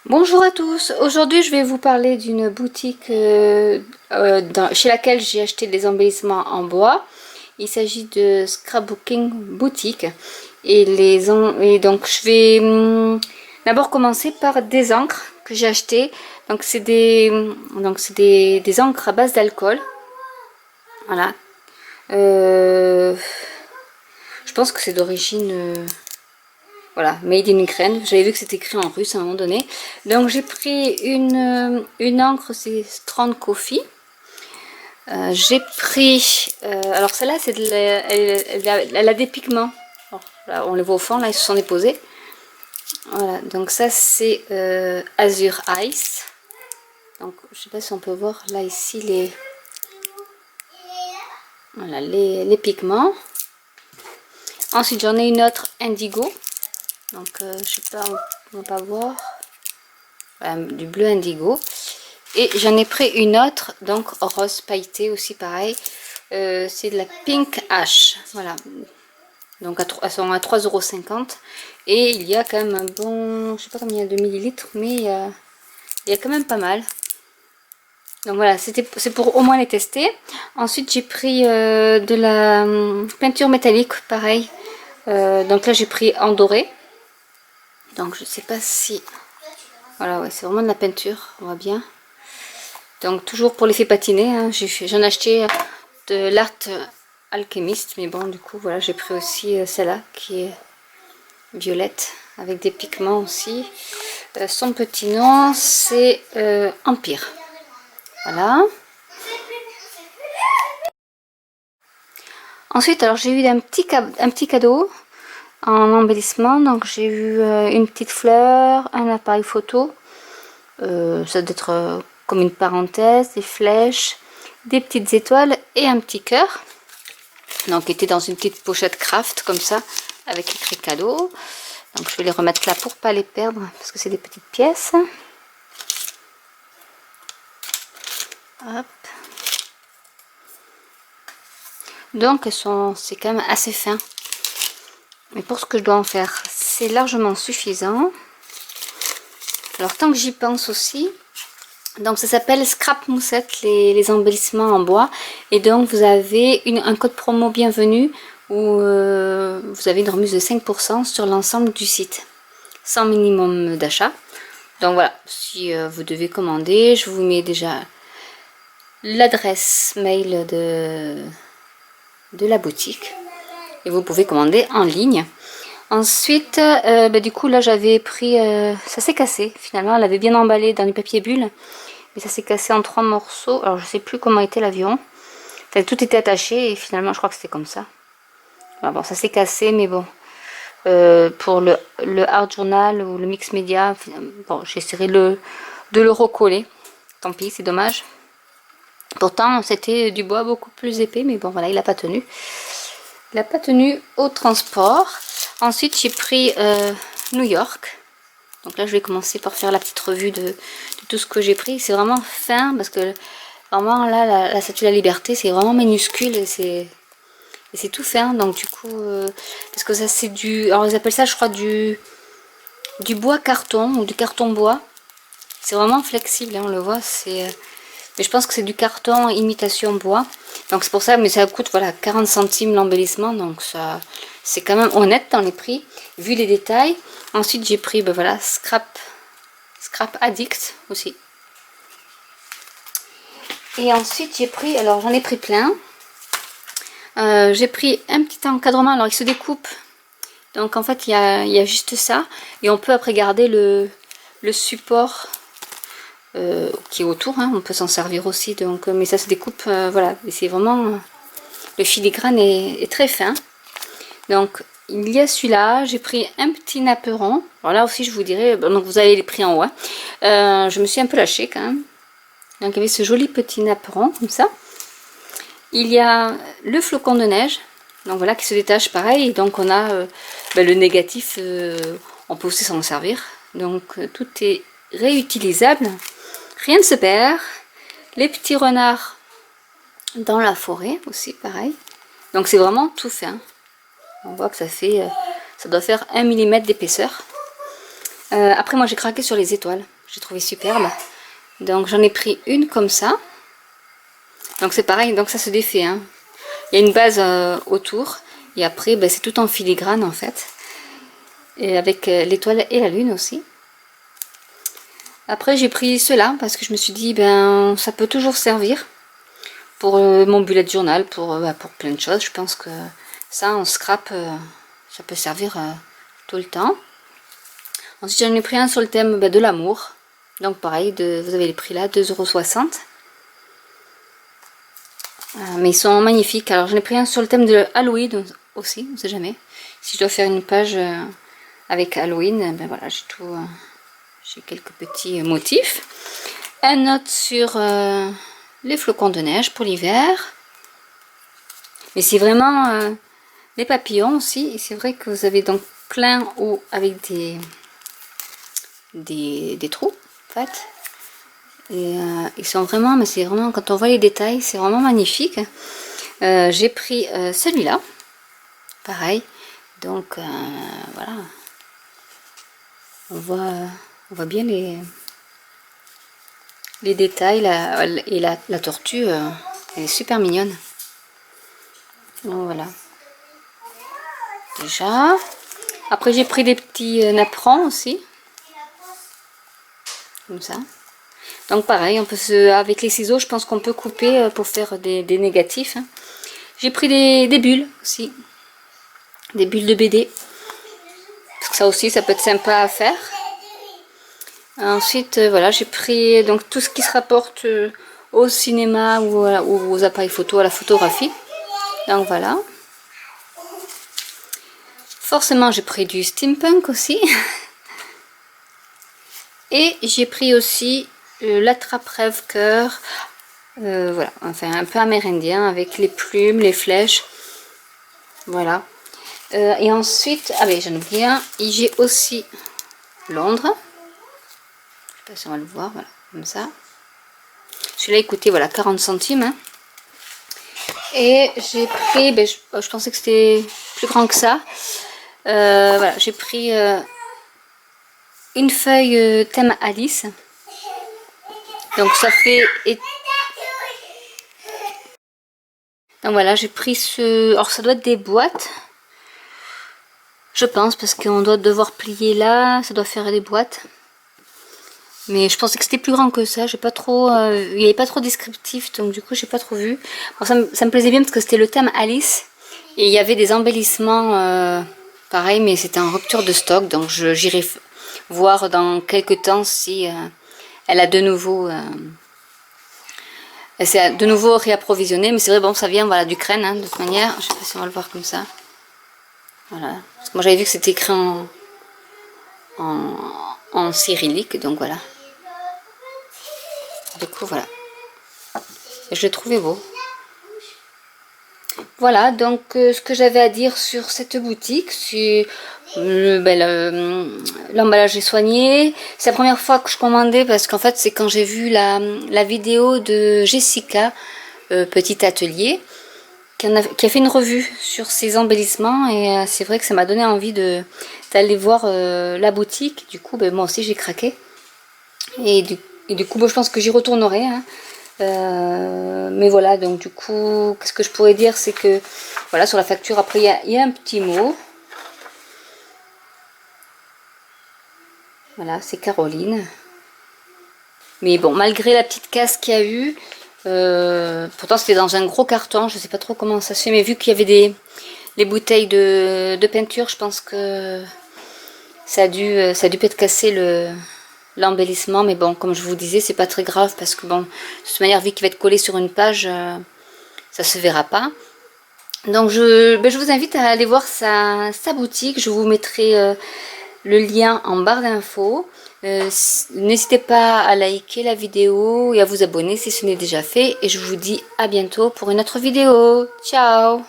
Bonjour à tous, aujourd'hui je vais vous parler d'une boutique chez laquelle j'ai acheté des embellissements en bois. Il s'agit de Scrapbooking Boutique et donc je vais d'abord commencer par des encres que j'ai achetées. Donc c'est des encres à base d'alcool. Voilà. Euh, je pense que c'est d'origine voilà, made in Ukraine. J'avais vu que c'était écrit en russe à un moment donné. Donc j'ai pris une encre, c'est Strand Coffee. J'ai pris, alors celle-là, c'est elle a des pigments. Alors, là, on les voit au fond, là, ils se sont déposés. Voilà, donc ça c'est Azure Ice. Donc je sais pas si on peut voir là ici voilà, les pigments. Ensuite j'en ai une autre Indigo. Donc je sais pas, on va pas voir. Voilà, du bleu indigo. Et j'en ai pris une autre, donc rose pailleté aussi pareil. C'est de la Pink Ash. Voilà. Donc elles sont à 3,50 €. Et il y a quand même un bon, je sais pas combien il y a de millilitres, mais il y a quand même pas mal. Donc voilà, c'est pour au moins les tester. Ensuite j'ai pris de la peinture métallique, pareil. Donc là j'ai pris en doré. Donc je sais pas si... Voilà, ouais, c'est vraiment de la peinture, on voit bien. Donc toujours pour l'effet patiné, hein, j'en ai acheté de l'Art Alchemist, mais bon du coup voilà, j'ai pris aussi celle-là qui est violette avec des pigments aussi. Son petit nom c'est Empire. Voilà. Ensuite alors j'ai eu un petit cadeau en embellissement, donc j'ai eu une petite fleur, un appareil photo, ça doit être comme une parenthèse, des flèches, des petites étoiles et un petit cœur. Donc était dans une petite pochette craft comme ça avec écrit cadeau. Donc je vais les remettre là pour pas les perdre parce que c'est des petites pièces. Hop. Donc c'est quand même assez fin. Mais pour ce que je dois en faire, c'est largement suffisant. Alors tant que j'y pense aussi, donc ça s'appelle Scrap Moussette, les embellissements en bois. Et donc vous avez un code promo bienvenue où vous avez une remise de 5% sur l'ensemble du site, sans minimum d'achat. Donc voilà, si vous devez commander, je vous mets déjà l'adresse mail de la boutique. Et vous pouvez commander en ligne. Ensuite, du coup là j'avais pris, ça s'est cassé finalement, elle avait bien emballé dans du papier bulle. Mais ça s'est cassé en 3 morceaux. Alors je sais plus comment était l'avion. Enfin, tout était attaché et finalement je crois que c'était comme ça. Alors, bon, ça s'est cassé, mais bon. Pour le Art Journal ou le Mix Media, bon, j'essaierai de le recoller. Tant pis, c'est dommage. Pourtant, c'était du bois beaucoup plus épais, mais bon, voilà, il n'a pas tenu. Il n'a pas tenu au transport. Ensuite, j'ai pris New York. Donc là, je vais commencer par faire la petite revue de tout ce que j'ai pris. C'est vraiment fin parce que vraiment là, la Statue de la Liberté, c'est vraiment minuscule et c'est tout fin. Donc du coup, parce que ça c'est du, alors ils appellent ça, je crois, du bois carton ou du carton bois. C'est vraiment flexible, hein, on le voit. Mais je pense que c'est du carton imitation bois. Donc c'est pour ça, mais ça coûte voilà 40 centimes l'embellissement, donc ça c'est quand même honnête dans les prix vu les détails. Ensuite j'ai pris voilà Scrap Addict aussi. Et ensuite j'ai pris, alors j'en ai pris plein. J'ai pris un petit encadrement, alors il se découpe. Donc en fait il y a juste ça et on peut après garder le support qui est autour, hein. On peut s'en servir aussi, donc mais ça se découpe, voilà, et c'est vraiment le filigrane est très fin. Donc il y a celui-là, j'ai pris un petit napperon. Alors là aussi je vous dirai, donc vous avez les prix en haut, hein. Je me suis un peu lâchée quand même. Donc il y avait ce joli petit napperon comme ça. Il y a le flocon de neige, donc voilà, qui se détache pareil. Donc on a le négatif, on peut aussi s'en servir. Donc tout est réutilisable. Rien ne se perd. Les petits renards dans la forêt aussi, pareil. Donc c'est vraiment tout fin. On voit que ça fait, ça doit faire 1 mm d'épaisseur. Après moi j'ai craqué sur les étoiles. j'ai trouvé superbe. Donc j'en ai pris une comme ça. Donc c'est pareil, donc ça se défait, hein. Il y a une base autour et après ben, c'est tout en filigrane en fait. Et avec l'étoile et la lune aussi. Après j'ai pris cela parce que je me suis dit ben ça peut toujours servir pour mon bullet journal, pour plein de choses. Je pense que ça en scrap ça peut servir tout le temps. Ensuite j'en ai pris un sur le thème de l'amour. Donc pareil, vous avez les prix là, 2,60 €. Mais ils sont magnifiques. Alors j'en ai pris un sur le thème de Halloween aussi, on ne sait jamais. Si je dois faire une page avec Halloween, ben voilà, j'ai tout, j'ai quelques petits motifs. Un autre sur les flocons de neige pour l'hiver. Mais c'est vraiment les papillons aussi. C'est vrai que vous avez donc plein ou avec des trous en fait. Et ils sont vraiment, mais c'est vraiment, quand on voit les détails, c'est vraiment magnifique. J'ai pris celui-là, pareil. Donc voilà, on voit bien les détails et la tortue, elle est super mignonne. Donc voilà. Déjà. Après j'ai pris des petits napperons aussi, comme ça. Donc pareil, on peut avec les ciseaux, je pense qu'on peut couper pour faire des négatifs. Hein. J'ai pris des bulles aussi, des bulles de BD. Parce que ça aussi, ça peut être sympa à faire. Ensuite, voilà, j'ai pris donc tout ce qui se rapporte au cinéma ou aux appareils photo, à la photographie. Donc voilà. Forcément, j'ai pris du steampunk aussi. Et j'ai pris aussi l'attrape-rêve cœur, voilà, enfin un peu amérindien avec les plumes, les flèches, voilà. Et ensuite, ah ben j'en ai oublié un, et j'ai aussi Londres, je sais pas si on va le voir, voilà, comme ça. Celui-là, écoutez, voilà, 40 centimes. Hein. Et j'ai pris, ben, je pensais que c'était plus grand que ça, voilà, j'ai pris une feuille thème Alice. Donc ça fait... Donc voilà, j'ai pris ce... Alors ça doit être des boîtes. Je pense, parce qu'on doit devoir plier là. Ça doit faire des boîtes. Mais je pensais que c'était plus grand que ça. J'ai pas trop... il n'y avait pas trop descriptif. Donc du coup, j'ai pas trop vu. Bon, ça me plaisait bien parce que c'était le thème Alice. Et il y avait des embellissements pareil. Mais c'était en rupture de stock. Donc j'irai voir dans quelques temps si elle a de nouveau... elle s'est de nouveau réapprovisionnée, mais c'est vrai, bon, ça vient voilà, d'Ukraine, hein, de toute manière. Je sais pas si on va le voir comme ça. Voilà. Parce que moi, j'avais vu que c'était écrit en cyrillique, donc voilà. Du coup, voilà. Et je l'ai trouvé beau. Voilà, donc ce que j'avais à dire sur cette boutique, c'est l'emballage est soigné. C'est la première fois que je commandais parce qu'en fait c'est quand j'ai vu la vidéo de Jessica, Petit Atelier, qui a fait une revue sur ses embellissements et c'est vrai que ça m'a donné envie d'aller voir la boutique. Du coup, moi aussi j'ai craqué. Et du coup, je pense que j'y retournerai. Hein. Mais voilà, donc du coup, qu'est-ce que je pourrais dire, c'est que voilà, sur la facture, après il y a un petit mot. Voilà, c'est Caroline. Mais bon, malgré la petite casse qu'il y a eu, pourtant c'était dans un gros carton, je sais pas trop comment ça se fait, mais vu qu'il y avait des bouteilles de peinture, je pense que ça a dû peut-être casser l'embellissement, mais bon, comme je vous disais, c'est pas très grave parce que bon, de toute manière, vu qu'il va être collé sur une page, ça se verra pas. Donc je vous invite à aller voir sa boutique. Je vous mettrai le lien en barre d'infos. N'hésitez pas à liker la vidéo et à vous abonner si ce n'est déjà fait. Et je vous dis à bientôt pour une autre vidéo. Ciao!